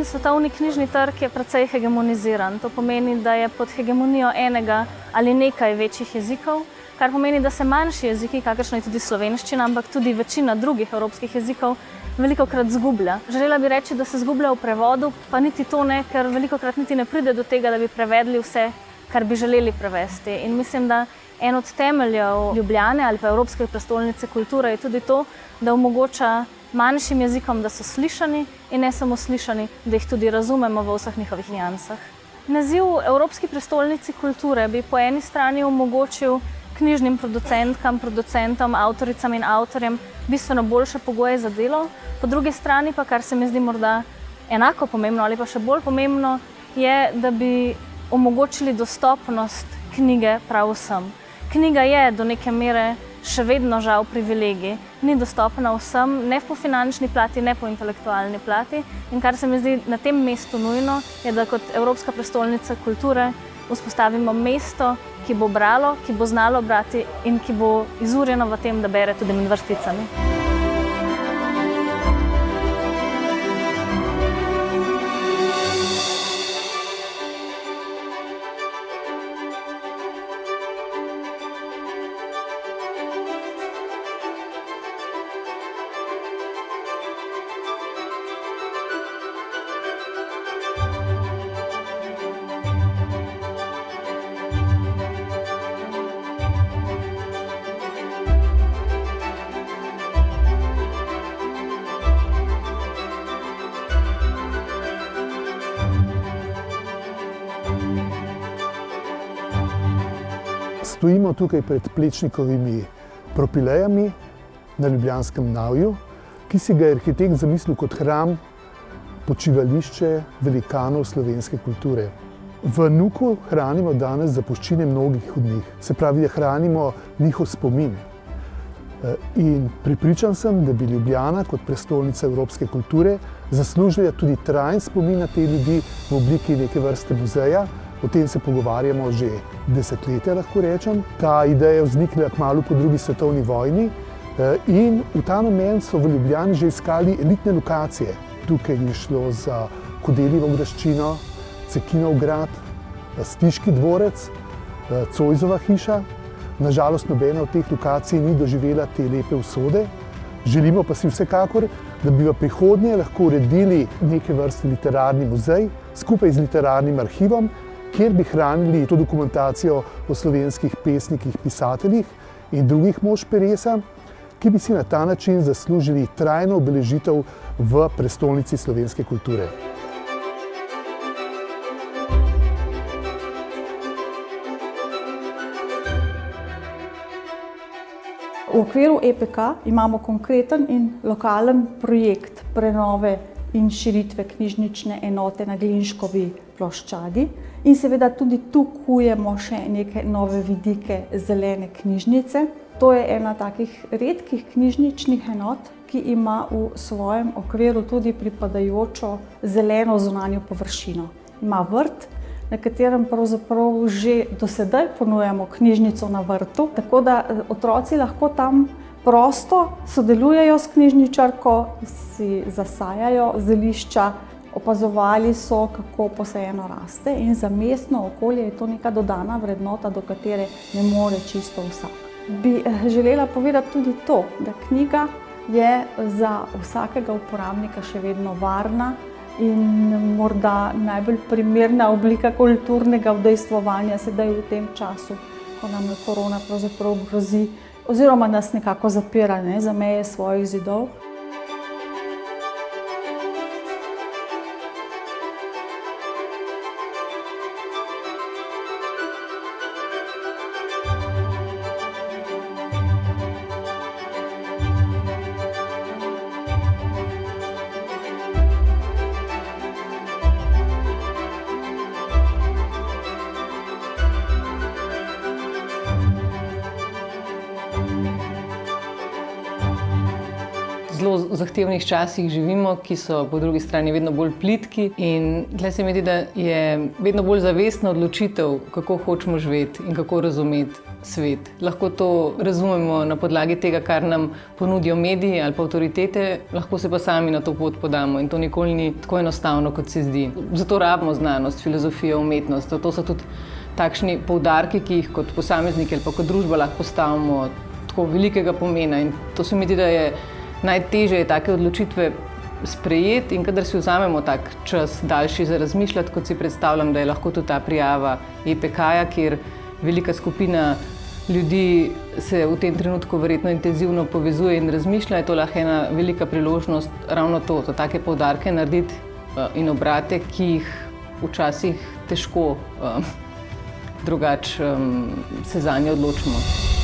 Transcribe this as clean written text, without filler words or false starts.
svetovni knjižni trg je precej hegemoniziran. To pomeni, da je pod hegemonijo enega ali nekaj večjih jezikov, kar pomeni, da se manjši jeziki, kakršna je tudi slovenščina, ampak tudi večina drugih evropskih jezikov, velikokrat zgublja. Želela bi reči, da se zgublja v prevodu, pa niti to ne, ker velikokrat niti ne pride do tega, da bi prevedli vse, kar bi želeli prevesti. In mislim, da en od temeljev Ljubljane ali pa Evropske prestolnice kulture je tudi to, da omogoča manjšim jezikom, da so slišani in ne samo slišani, da jih tudi razumemo v vseh njihovih niansah. Naziv Evropski prestolnici kulture bi po eni strani omogočil knjižnim producentkam, producentom, avtoricam in avtorjem bistveno boljše pogoje za delo, po drugi strani pa, kar se mi zdi morda enako pomembno ali pa še bolj pomembno, je, da bi omogočili dostopnost knjige prav vsem. Knjiga je do neke mere še vedno žal privilegij, ni dostopna vsem, ne po finančni plati, ne po intelektualni plati. In kar se mi zdi na tem mestu nujno, je, da kot Evropska prestolnica kulture vzpostavimo mesto, ki bo bralo, ki bo znalo brati in ki bo izurjeno v tem, da bere tudi med vrsticami. Stojimo tukaj pred Plečnikovimi propilejami na Ljubljanskem navju, ki si ga je arhitekt zamislil kot hram, počivališče velikanov slovenske kulture. V Nuku hranimo danes zapuščine mnogih od njih, se pravi, da hranimo njihov spomin. In prepričan sem, da bi Ljubljana kot prestolnica evropske kulture zaslužila tudi trajen spomin na te ljudi v obliki neke vrste muzeja. O tem se pogovarjamo že desetletja, lahko rečem. Ta ideja je vzniknila kmalu po drugi svetovni vojni in v ta namen so v Ljubljani že iskali elitne lokacije. Tukaj je šlo za Kodeljevo graščino, Cekinov grad, Stiški dvorec, Zoisova hiša. Nažalost, nobena od teh lokacij ni doživela te lepe usode. Želimo pa si vsekakor, da bi v prihodnje lahko uredili neke vrste literarni muzej skupaj z literarnim arhivom, kjer bi hranili to dokumentacijo o slovenskih pesnikih, pisateljih in drugih mož peresa, ki bi si na ta način zaslužili trajno obeležitev v prestolnici slovenske kulture. V okviru EPK imamo konkreten in lokalen projekt prenove in širitve knjižnične enote na Glinškovi ploščadi. In seveda tudi tu kujemo še neke nove vidike zelene knjižnice. To je ena takih redkih knjižničnih enot, ki ima v svojem okviru tudi pripadajočo zeleno zunanjo površino. Ima vrt, na katerem pravzaprav že do sedaj ponujamo knjižnico na vrtu, tako da otroci lahko tam prosto sodelujejo s knjižničarko, si zasajajo zelišča, opazovali so, kako posajeno raste in za mestno okolje je to neka dodana vrednota, do katere ne more čisto vsak. Bi želela povedati tudi to, da knjiga je za vsakega uporabnika še vedno varna in morda najbolj primerna oblika kulturnega udejstvovanja sedaj v tem času, ko nam korona pravzaprav grozi oziroma nas nekako zapira za meje svojih zidov. Zelo v zahtevnih časih živimo, ki so po drugi strani vedno bolj plitki in tle se mi zdi, da je vedno bolj zavestna odločitev, kako hočemo živeti in kako razumeti svet. Lahko to razumemo na podlagi tega, kar nam ponudijo mediji ali pa avtoritete, lahko se pa sami na to pot podamo in to nikoli ni tako enostavno, kot se zdi. Zato rabimo znanost, filozofijo, umetnost. To so tudi takšni poudarki, ki jih kot posamezniki ali pa kot družba lahko postavimo tako velikega pomena. In to se mi zdi, da je najtežje take odločitve sprejeti in kadar si vzamemo tak čas daljši za razmišljati, kot si predstavljam, da je lahko tudi ta prijava EPK-ja, kjer velika skupina ljudi se v tem trenutku verjetno intenzivno povezuje in razmišlja, je to lahko ena velika priložnost ravno to, za take poudarke narediti in obrate, ki jih včasih težko drugače se zanje odločimo.